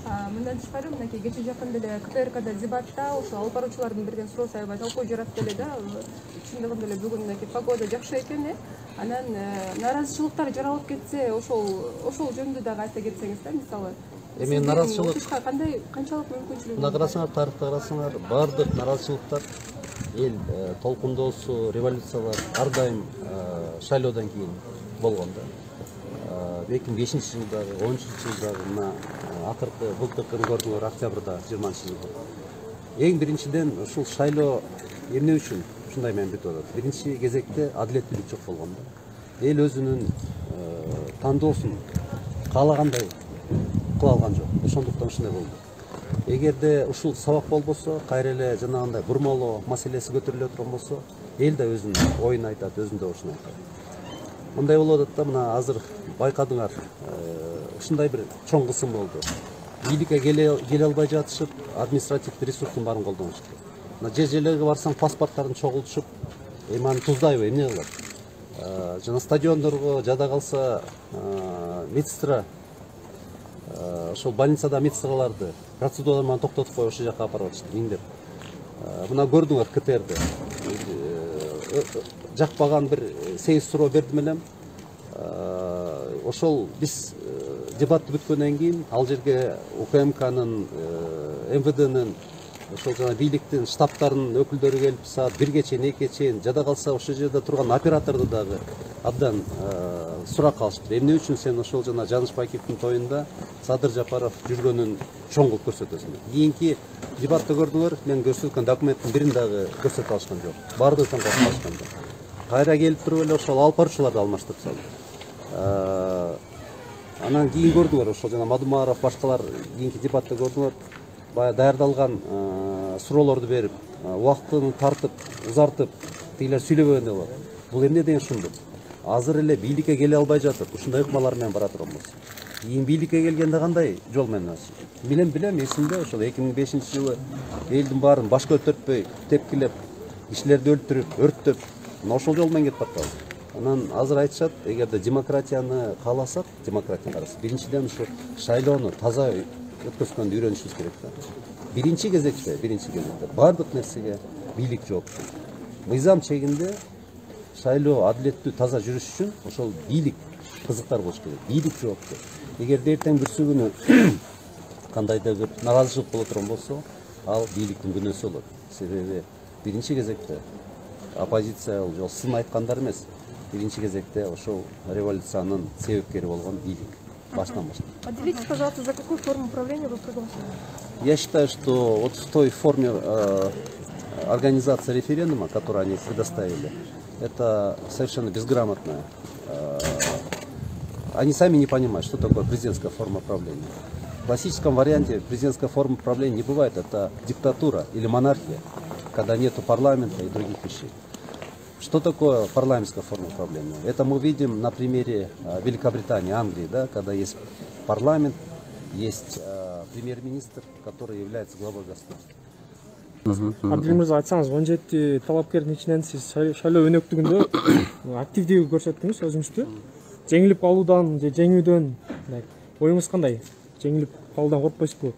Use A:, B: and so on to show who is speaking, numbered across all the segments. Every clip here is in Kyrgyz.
A: Мындан тышкары мынакей кече жакын деле КТРКда дебатта ошо алып баруучулардын берген суроосу аябай талкуу жаратты эле да. Чындыгында эле бүгүн мынакей погода жакшы экен. Анан наразычылыктар жаралып кетсе, ошол жөнүндө дагы айта кетсеңиз да, мисалы.
B: Эми наразычылык
A: канчалык мүмкүнчүлүгү?
B: Мына карасаңар, тарыхта карасаңар, бардык наразычылыктар, эл толкундоосу, революциялар ар дайым шайлоодон кийин болгон да. 2005-жылдагы, 10-жылдагы мына акыркы былтыркын көрдүңөр октябрда 20-жылы. Эң биринчиден ушул шайлоо эмне үчүн ушундай мээни бүтүп атат? Биринчи кезекте адилеттүүлүк жок болгон да. Эл өзүнүн тандоосун каалагандай кыла алган жок. Ошондуктан ушундай болду. Эгерде ушул сабак болбосо, кайра эле жанагындай бурмалоо маселеси көтөрүлө турган болсо, эл да өзүнүн оюн айтат, өзүнүн добушун айтат. Мындай болуп атат да, мына азыр байкадыңар, ушундай бир чоң кысым болду. Бийликке келе албай жатышып, административдик ресурстун баарын колдонушту. Мына жер-жерлерге барсаң, паспорттарын чогултушуп, аны туздайбы, эмне кылат? Жана стадиондорго жада калса, медсестра, ошол больницада медсестраларды процедуралар менен токтотуп коюп ошол жака апарып атышты, миңдеп. Мына көрдүңөр КТРди. Жакпаган бир 8 суроо бердим элем. Ошол биз дебатты бүткөндөн кийин ал жерге УКМКнын, МВДнын, ошол жана бийликтин штабтарынын өкүлдөрү келип, саат 1-ге чейин, 2-ге чейин жада калса, ошол жерде турган операторду дагы абдан сурак кылышты. Эмне үчүн сен ошол жана Жаныш Бакиевдин тоюнда Садыр Жапаров жүргөнүн чоң кылып көрсөтөсүң? Кийинки дебатты көрдүңөр, мен көрсөткөн документтин бирин дагы көрсөтө алышкан жок. Бардыгын көрсөтө алышкан жок. Кайра келип туруп эле ошол алып баруучуларды алмаштырып салды. Анан кийин көрдүңөр, ошол жана Мадумаров, башкалар кийинки дебатты көрдүңөр, баягы даярдалган суроолорду берип, убактын тартып, узартып, тигилер сүйлөбөгөндөй болот. Бул эмне деген ушундук? Азыр эле бийликке келе албай жатып, ушундай ыкмалар менен бара турган болсо. Кийин бийликке келгенде кандай жол менен билем, эсимде ошол 2005-жылы элдин баарын баш көтөртпөй, тепкилеп, кишилерди өлтүрүп, өрттөп, ошол жол менен кетип атабыз. Анан азыр айтышат, эгерде демократияны кааласак, биринчиден ушу шайлоону таза өткөзгөндү үйрөнүшүбүз керек да. Биринчи кезекте бардык нерсеге бийлик жоопту. Мыйзам чегинде шайлоо адилеттүү, таза жүрүш үчүн ошол бийлик кызыктар болуш керек. Бийлик жоопту. Эгерде эртең бүрсү күнү кандайдыр бир наразычылык боло турган болсо, ал бийликтин күнөөсү болот. Себеби биринчи кезекте оппозиция жол сын айткандар эмес, биринчи кезекте ошол революциянын себепкери болгон бийлик баштан баштап.
A: Поделитесь, пожалуйста, за какую форму управления вы проголосовали?
B: Я считаю, что вот в той форме организации референдума, которую они предоставили, это совершенно безграмотно. Они сами не понимают, что такое президентская форма правления. В классическом варианте президентская форма правления не бывает. Это диктатура или монархия, когда нету парламента и других вещей. Что такое парламентская форма правления? Это мы видим на примере Великобритании, Англии, да, когда есть парламент, есть премьер-министр, который является главой государства.
C: Абдулин мырза, айтсаңыз, 17 талапкердин ичинен сиз шайлоо өнөктүгүндө активдүү көрсөттүңүз өзүңүздү. Жеңилип алуудан же жеңүүдөн оюңуз кандай? Жеңилип калуудан коркпойсузбу?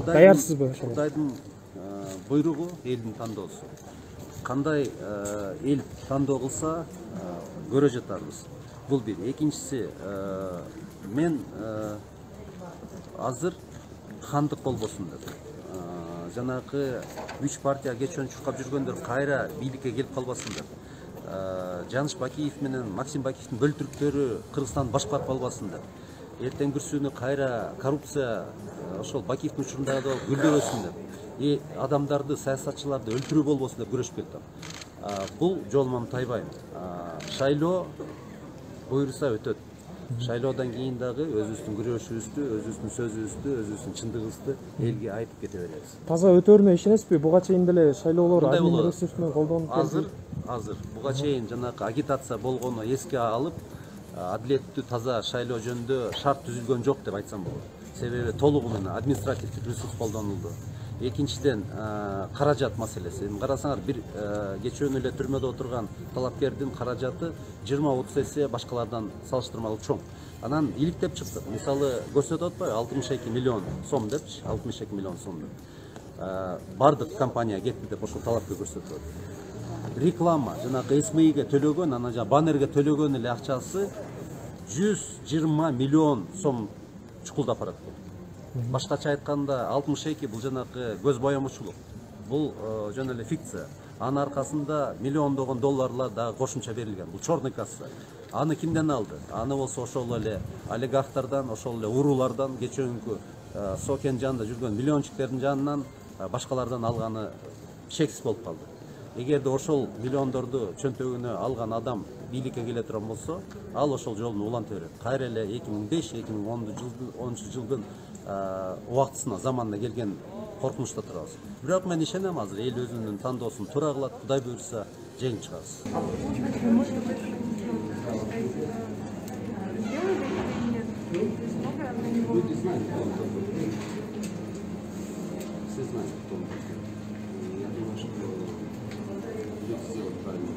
C: Даярсызбы?
B: Кудайдын буйругу элдин тандоосу. Кандай эл тандоо кылса көрө жатарбыз. Бул бир. Экинчиси, мен азыр хандык болбосун деп. Жанагы 3 партия кечөн чуркап жүргөндөр кайра бийликке келип калбасын деп. Жаныш Бакиев менен Максим Бакиевдин бөлтүрүктөрү Кыргызстанды башкарып албасын деп. Эртең бүрсүнү кайра коррупция ошол Бакиевдин учурундагы гүлдөбөсүн деп. Адамдарды, саясатчыларды өлтүрүү болбосун деп күрөшүп келатам. Бул жолуман тайбайм. Шайлоо буйруса өтөт. Шайлоодон кийин дагы өзүбүздүн күрөшүбүздү, өзүбүздүн сөзүбүздү, өзүбүздүн чындыгыбызды элге айтып кете беребиз.
C: Таза өтөрүнө ишенесизби? Буга чейин деле шайлоолор адил ресурс менен колдонуп
B: келди. Азыр буга чейин жанагы агитация болгону эске алып, адилеттүү таза шайлоо жөнүндө шарт түзүлгөн жок деп айтсам болот. Себеби толугу менен административдик ресурс колдонулду. Экинчиден каражат маселеси. Карасаңар, бир кечөөнү эле түрмөдө отурган талапкердин каражаты 20-30 эсе башкалардан салыштырмалуу чоң. Анан иликтеп чыктык. Мисалы көрсөтүп атпайбы, 62 миллион сом депчи, 62 миллион сом деп. Бардык компания кетти деп ошол талапты көрсөтүп атат. Реклама, жанагы СМИге төлөгөн, анан жана баннерге төлөгөн эле акчасы 120 миллион сом чукулдап барат. Башкача айтканда 62 бул жанагы көз боямочулук. Бул жөн эле фикция. Анын аркасында миллиондогон долларлар дагы кошумча берилген. Бул чорный касса. Аны кимден алды? Аны болсо ошол эле олигархтардан, ошол эле уруулардан, кечөөнкү Сокен жанында жүргөн миллиончиктердин жанынан башкалардан алганы шексиз болуп калды. Эгерде ошол миллиондорду чөнтөгүнө алган адам бийликке келе турган болсо, ал ошол жолун уланта берет. Кайра эле 2005-2010 жылдын убактысына, заманына келген коркунучта турабыз. Бирок мен ишенем, азыр эл өзүнүн тандоосун туура кылат, Кудай буйрса жеңип чыгарбыз. Люди знают, кто он такой. Все знают, кто он такой. Я думаю, что люди сделают правильно.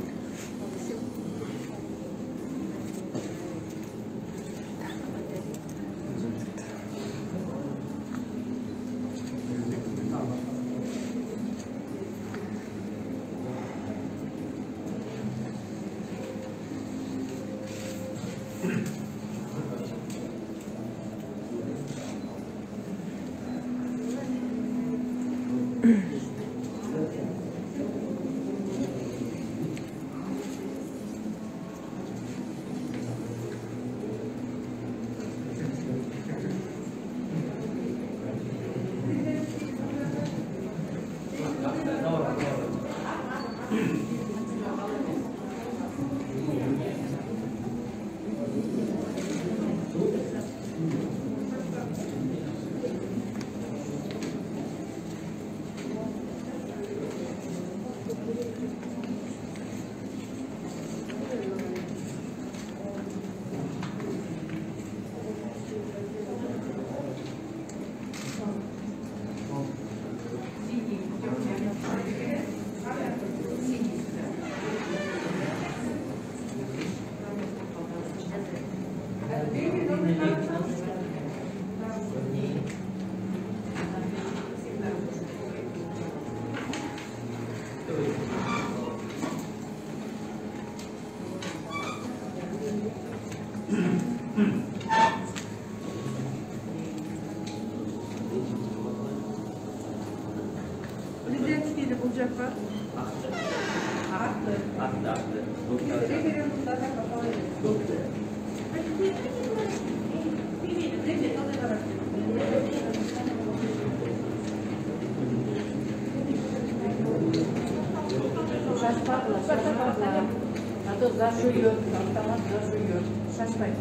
D: Зажует, автомат зажует. Шашпай.